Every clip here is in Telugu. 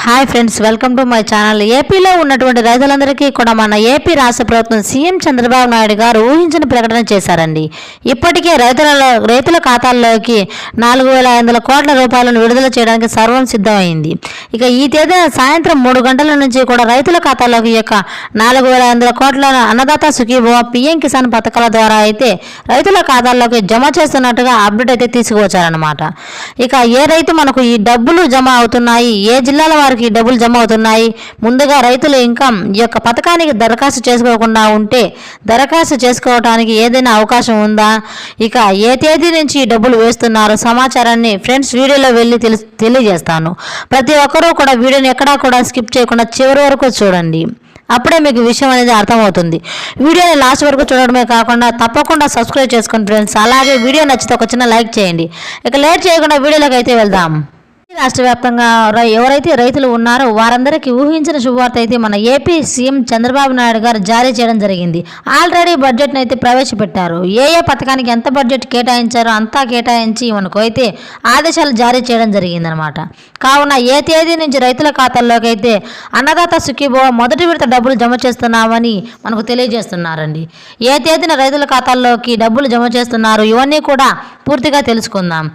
Hi friends, welcome to my channel. ఏపీలో ఉన్నటువంటి రైతులందరికీ కూడా మన ఏపీ రాష్ట్ర ప్రభుత్వం సీఎం చంద్రబాబు నాయుడు గారు ఊహించిన ప్రకటన చేశారండి. ఇప్పటికే రైతుల ఖాతాల్లోకి 4,500 కోట్ల రూపాయలను విడుదల చేయడానికి సర్వం సిద్ధమైంది. ఇక ఈ తేదీన సాయంత్రం 3 గంటల నుంచి కూడా రైతుల ఖాతాల్లోకి యొక్క 4,500 కోట్ల అన్నదాత సుఖీభవ పీఎం కిసాన్ పథకాల ద్వారా అయితే రైతుల ఖాతాల్లోకి జమ చేస్తున్నట్టుగా అప్డేట్ అయితే తీసుకువచ్చారనమాట. ఇక ఏ రైతు మనకు ఈ డబ్బులు జమ అవుతున్నాయి, ఏ జిల్లాల వారికి డబ్బులు జమ అవుతున్నాయి, ముందుగా రైతులు ఇంకా ఈ యొక్క పథకానికి దరఖాస్తు చేసుకోకుండా ఉంటే దరఖాస్తు చేసుకోవడానికి ఏదైనా అవకాశం ఉందా, ఇక ఏ తేదీ నుంచి డబ్బులు వేస్తున్నారు సమాచారాన్ని ఫ్రెండ్స్ వీడియోలో వెళ్ళి తెలియజేస్తాను. ప్రతి ఒక్కరూ కూడా వీడియోని ఎక్కడా కూడా స్కిప్ చేయకుండా చివరి వరకు చూడండి. అప్పుడే మీకు విషయం అనేది అర్థమవుతుంది. వీడియోని లాస్ట్ వరకు చూడడమే కాకుండా తప్పకుండా సబ్స్క్రైబ్ చేసుకోండి ఫ్రెండ్స్. అలాగే వీడియో నచ్చితే ఒక చిన్న లైక్ చేయండి. ఇక లేట్ చేయకుండా వీడియోలోకి అయితే వెళ్దాం. రాష్ట్ర వ్యాప్తంగా ఎవరైతే రైతులు ఉన్నారో వారందరికీ ఊహించిన శుభవార్త అయితే మన ఏపీ సీఎం చంద్రబాబు నాయుడు గారు జారీ చేయడం జరిగింది. ఆల్రెడీ బడ్జెట్ని అయితే ప్రవేశపెట్టారు. ఏ పథకానికి ఎంత బడ్జెట్ కేటాయించారో అంతా కేటాయించి మనకు అయితే ఆదేశాలు జారీ చేయడం జరిగిందనమాట. కావున ఏ తేదీ నుంచి రైతుల ఖాతాల్లోకి అయితే అన్నదాత సుఖీభవ మొదటి విడత డబ్బులు జమ చేస్తున్నామని మనకు తెలియజేస్తున్నారండి. ఏ తేదీన రైతుల ఖాతాల్లోకి డబ్బులు జమ చేస్తున్నారు ఇవన్నీ కూడా పూర్తిగా తెలుసుకుందాం.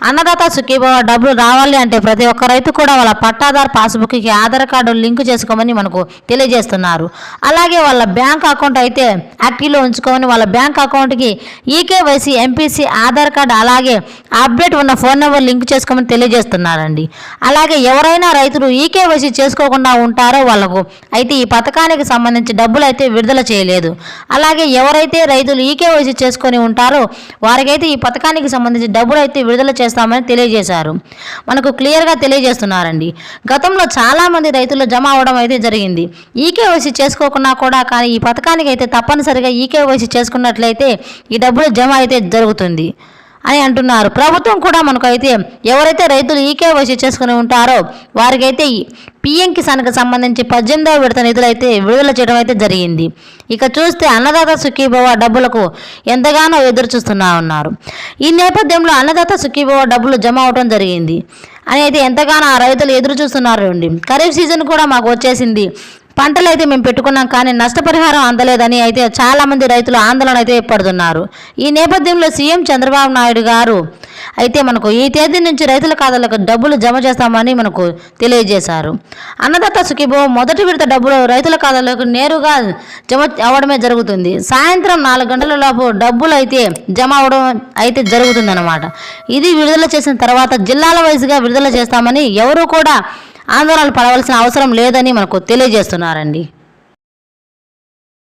అన్నదాత సుఖీభవ డబ్బులు రావాలి అంటే ప్రతి ఒక్క రైతు కూడా వాళ్ళ పట్టాదారు పాస్బుక్కి ఆధార్ కార్డు లింక్ చేసుకోమని మనకు తెలియజేస్తున్నారు. అలాగే వాళ్ళ బ్యాంక్ అకౌంట్ అయితే యాక్టివ్లో ఉంచుకోమని వాళ్ళ బ్యాంక్ అకౌంట్కి ఈకేవైసీ, ఎంపీసీ, ఆధార్ కార్డు అలాగే అప్డేట్ ఉన్న ఫోన్ నెంబర్ లింక్ చేసుకోమని తెలియజేస్తున్నారండి. అలాగే ఎవరైనా రైతులు ఈకేవైసీ చేసుకోకుండా ఉంటారో వాళ్ళకు అయితే ఈ పథకానికి సంబంధించి డబ్బులు అయితే విడుదల చేయలేదు. అలాగే ఎవరైతే రైతులు ఈకేవైసీ చేసుకొని ఉంటారో వారికైతే ఈ పథకానికి సంబంధించి డబ్బులు అయితే విడుదల చేస్తామని తెలియజేశారు. మనకు క్లియర్గా తెలియజేస్తున్నారండి. గతంలో చాలామంది రైతులు జమ అవడం అయితే జరిగింది. ఈకేవైసీ చేసుకోకుండా కూడా కానీ ఈ పథకానికి అయితే తప్పనిసరిగా ఈకేవైసీ చేసుకున్నట్లయితే ఈ డబ్బులు జమ అయితే జరుగుతుంది అని అంటున్నారు. ప్రభుత్వం కూడా మనకైతే ఎవరైతే రైతులు ఈకేవైసీ చేసుకుని ఉంటారో వారికైతే పీఎం కిసాన్కి సంబంధించి 18వ విడత నిధులు అయితే విడుదల చేయడం అయితే జరిగింది. ఇక చూస్తే అన్నదాత సుఖీభవ డబ్బులకు ఎంతగానో ఎదురు చూస్తున్నా ఉన్నారు. ఈ నేపథ్యంలో అన్నదాత సుఖీభవ డబ్బులు జమ అవడం జరిగింది అని అయితే ఎంతగానో ఆ రైతులు ఎదురు చూస్తున్నారు అండి. ఖరీఫ్ సీజన్ కూడా మాకు వచ్చేసింది, పంటలు అయితే మేము పెట్టుకున్నాం కానీ నష్టపరిహారం అందలేదని అయితే చాలామంది రైతులు ఆందోళన అయితే పడుతున్నారు. ఈ నేపథ్యంలో సీఎం చంద్రబాబు నాయుడు గారు అయితే మనకు ఈ తేదీ నుంచి రైతుల ఖాతాలకు డబ్బులు జమ చేస్తామని మనకు తెలియజేశారు. అన్నదాత సుఖీభవ మొదటి విడత డబ్బులు రైతుల ఖాతాలకు నేరుగా జమ అవ్వడమే జరుగుతుంది. సాయంత్రం 4 గంటల లోపు డబ్బులు అయితే జమ అవడం అయితే జరుగుతుందన్నమాట. ఇది విడుదల చేసిన తర్వాత జిల్లాల వైజ్గా విడుదల చేస్తామని ఎవరు కూడా ఆందోళనలు పడవలసిన అవసరం లేదని మనకు తెలియజేస్తున్నారండి.